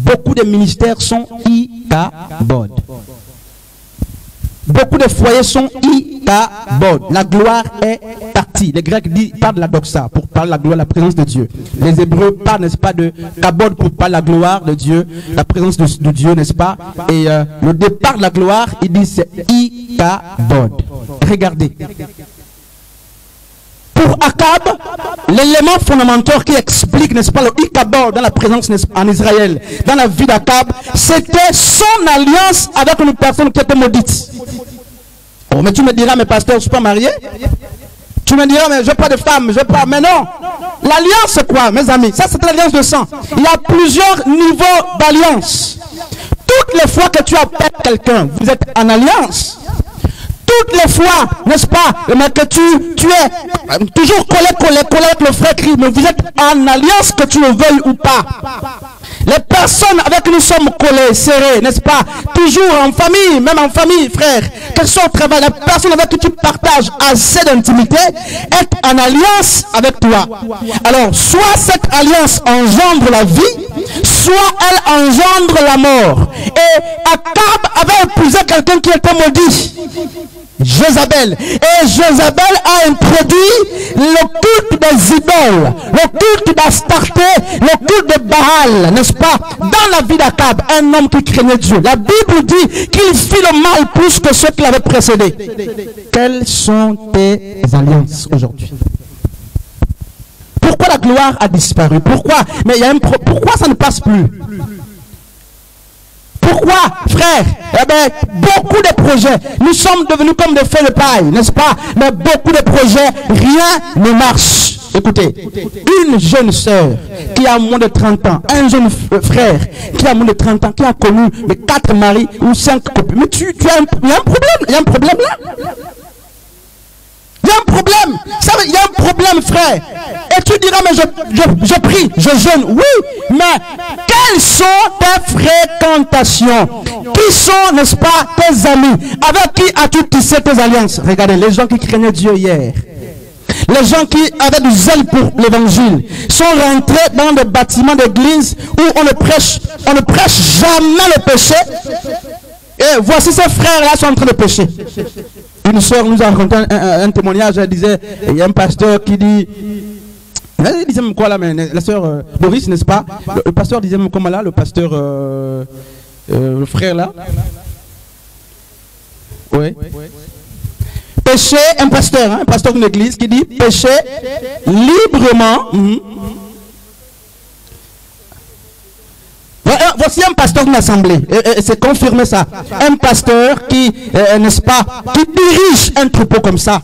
beaucoup de ministères sont Ichabod. Beaucoup de foyers sont Ichabod. La gloire est partie. Les Grecs parlent de la doxa pour parler de la gloire, la présence de Dieu. Les Hébreux parlent, n'est-ce pas, de Kabod pour parler de la gloire de Dieu, la présence de Dieu, n'est-ce pas? Et le départ de la gloire, il dit c'est Ichabod. Regardez. Pour Akab, l'élément fondamental qui explique, n'est-ce pas, le Ichabod dans la présence en Israël, dans la vie d'Akab, c'était son alliance avec une personne qui était maudite. Oh, mais tu me diras, mais pasteur, je ne suis pas marié. Tu me diras, mais je n'ai pas de femme, je n'ai pas. Mais non, l'alliance c'est quoi, mes amis? Ça, c'est l'alliance de sang. Il y a plusieurs niveaux d'alliance. Toutes les fois que tu appelles quelqu'un, vous êtes en alliance. Toutes les fois, n'est-ce pas, mais que tu es toujours collé avec le frère Christ, mais vous êtes en alliance, que tu le veuilles ou pas. Les personnes avec qui nous sommes collés, serrés, n'est-ce pas, toujours en famille, même en famille, frère, quel soit au travail, la personne avec qui tu partages assez d'intimité est en alliance avec toi. Alors, soit cette alliance engendre la vie, soit elle engendre la mort. Et Akab avait épousé quelqu'un qui était maudit. Jézabel. Et Jézabel a introduit le culte des idoles, le culte d'Astarté, le culte de Baal, n'est-ce pas, dans la vie d'Akab, un homme qui craignait Dieu. La Bible dit qu'il fit le mal plus que ceux qui l'avaient précédé. Quelles sont tes alliances aujourd'hui? Pourquoi la gloire a disparu? Pourquoi? Mais il y a pourquoi ça ne passe plus? Pourquoi, frère? Eh bien, beaucoup de projets, nous sommes devenus comme des feux de paille, n'est-ce pas? Mais beaucoup de projets, rien ne marche. Écoutez, une jeune sœur qui a moins de 30 ans, un jeune frère qui a moins de 30 ans, qui a connu 4 maris ou 5 copines. Mais il y a un problème là. Il y a un problème. Il y a un problème, frère. Et tu diras, mais je prie, je jeûne. Oui, mais quelles sont tes fréquentations? Qui sont, n'est-ce pas, tes amis? Avec qui as-tu tissé tes alliances? Regardez, les gens qui craignaient Dieu hier, les gens qui avaient du zèle pour l'évangile, sont rentrés dans des bâtiments d'église où on ne prêche jamais le péché. Et voici ces frères-là sont en train de pécher. Une soeur nous a raconté un témoignage, elle disait, il y a un pasteur qui dit, elle disait même quoi là, mais la soeur Doris, n'est-ce pas? Le pasteur disait même comment là, le pasteur, le frère là. Oui. Pécher, un pasteur d'une église qui dit, pécher librement. Voici un pasteur d'une assemblée, et c'est confirmé ça. Un pasteur qui, n'est-ce pas, qui dirige un troupeau comme ça,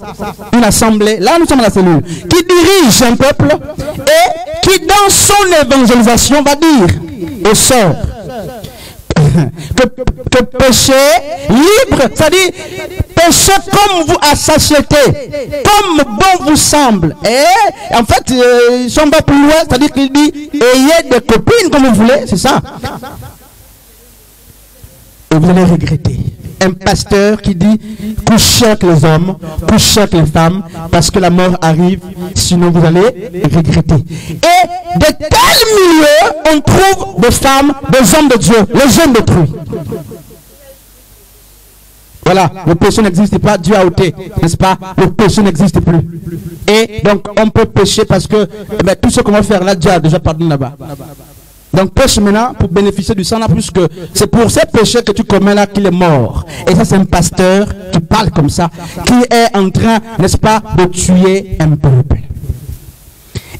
une assemblée, là nous sommes à la cellule, qui dirige un peuple et qui dans son évangélisation va dire aux sœurs que pécher libre, c'est-à-dire pécher comme vous à satiété, comme bon vous semble. Et en fait, ils sont pas plus loin, c'est-à-dire qu'il dit ayez des copines comme vous voulez, c'est ça. Et vous allez regretter. Un pasteur qui dit couchez avec les hommes, couchez avec les femmes, parce que la mort arrive, sinon vous allez regretter. Et de tels milieux, on trouve des femmes, des hommes de Dieu, les jeunes d'autrui. Voilà, le péché n'existe pas, Dieu a ôté, n'est-ce pas? Le péché n'existe plus. Et donc on peut pécher parce que tout ce qu'on va faire là, Dieu a déjà pardonné là-bas. Donc pêche maintenant pour bénéficier du sang là, puisque c'est pour ces péchés que tu commets là qu'il est mort. Et ça c'est un pasteur qui parle comme ça, qui est en train, n'est-ce pas, de tuer un peuple.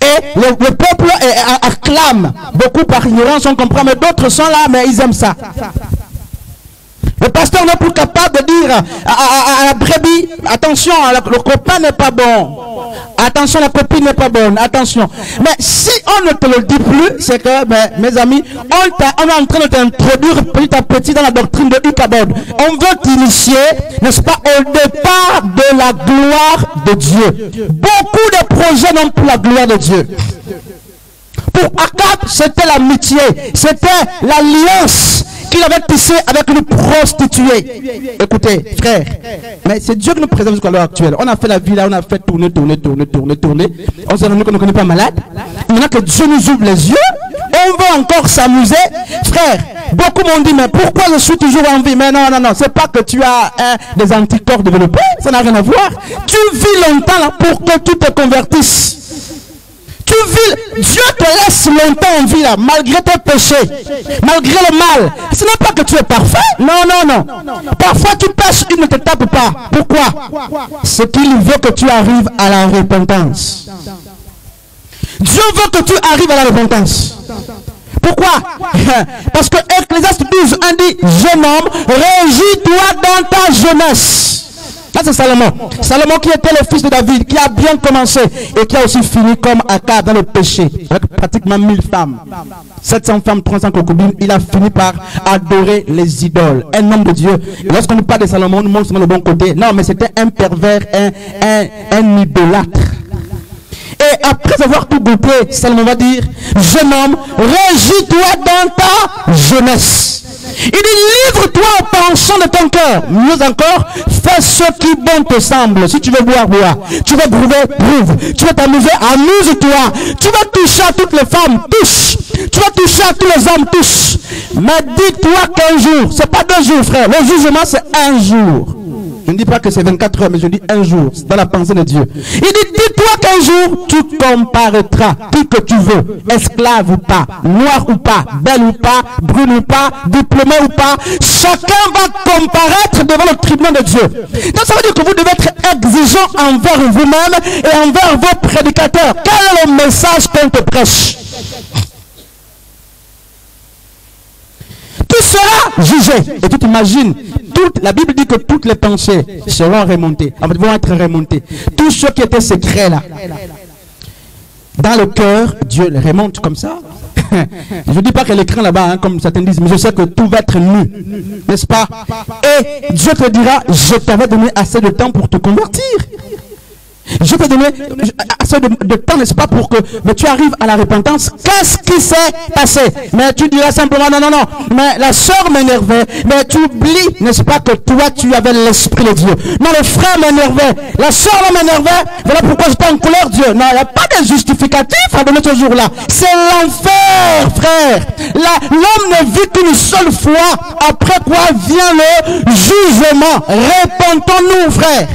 Et le peuple acclame, beaucoup par ignorance on comprend, mais d'autres sont là, mais ils aiment ça. Le pasteur n'est plus capable de dire à la brebis, attention, le copain n'est pas bon. Attention, la copine n'est pas bonne. Attention. Mais si on ne te le dit plus, c'est que, mes amis, on est en train de t'introduire petit à petit dans la doctrine de Ichabod. On veut t'initier, n'est-ce pas, au départ de la gloire de Dieu. Beaucoup de projets n'ont plus la gloire de Dieu. Pour Akab, c'était l'amitié, c'était l'alliance qu'il avait tissé avec une prostituée. Écoutez, frère, mais c'est Dieu qui nous préserve jusqu'à l'heure actuelle. On a fait la vie là, on a fait tourner. On s'est rendu qu'on ne connaît pas malade. Maintenant que Dieu nous ouvre les yeux, on veut encore s'amuser. Frère, beaucoup m'ont dit, mais pourquoi je suis toujours en vie? Mais non, c'est pas que tu as des anticorps développés, ça n'a rien à voir. Tu vis longtemps là pour que tu te convertisses. Tu vis, Dieu te laisse longtemps en vie là, malgré tes péchés, malgré le mal. Ce n'est pas que tu es parfait. Non. Parfois tu passes une étape pas. Pourquoi? C'est qu'il veut que tu arrives à la repentance. Dieu veut que tu arrives à la repentance. Pourquoi? Parce que Ecclésiaste 12, dit, jeune homme, régis-toi dans ta jeunesse. Là c'est Salomon. Salomon qui était le fils de David, qui a bien commencé et qui a aussi fini comme Akab dans le péché, avec pratiquement 1000 femmes. 700 femmes, 300 concubines. Il a fini par adorer les idoles. Un homme de Dieu. Et lorsqu'on nous parle de Salomon, on nous montre seulement le bon côté. Non, mais c'était un pervers, un idolâtre. Et après avoir tout goûté, Salomon va dire, jeune homme, régis-toi dans ta jeunesse. Il dit, livre-toi au penchant de ton cœur. Mieux encore, fais ce qui bon te semble. Si tu veux boire, bois. Tu veux prouver, prouve. Tu veux t'amuser, amuse-toi. Tu vas toucher à toutes les femmes, touche. Tu vas toucher à tous les hommes, touche. Mais dis-toi qu'un jour, c'est pas 2 jours, frère. Le jugement, c'est un jour. Je ne dis pas que c'est 24 heures, mais je dis un jour. C'est dans la pensée de Dieu. Il dit, dis-toi qu'un jour, tu comparaîtras qui que tu veux, esclave ou pas, noir ou pas, belle ou pas, brune ou pas, diplômé ou pas. Chacun va comparaître devant le tribunal de Dieu. Donc ça veut dire que vous devez être exigeant envers vous-même et envers vos prédicateurs. Quel est le message qu'on te prêche? Tu seras jugé. Et tu t'imagines, la Bible dit que toutes les pensées seront remontées. En fait, vont être remontées. Tout ce qui était secret là, dans le cœur, Dieu les remonte comme ça. Je ne dis pas que l'écran là-bas, hein, comme certains disent, mais je sais que tout va être nu, n'est-ce pas? Et Dieu te dira, je t'avais donné assez de temps pour te convertir. Je peux donner assez de temps, n'est-ce pas, pour que tu arrives à la repentance. Qu'est-ce qui s'est passé? Mais tu diras simplement, non, mais la sœur m'énervait. Mais tu oublies, n'est-ce pas, que toi, tu avais l'esprit de Dieu. Non, le frère m'énervait. La sœur m'énervait. Voilà pourquoi j'étais en colère, Dieu. Non, il n'y a pas de justificatif à donner ce jour-là. C'est l'enfer, frère. L'homme ne vit qu'une seule fois. Après quoi vient le jugement. Répentons-nous, frère.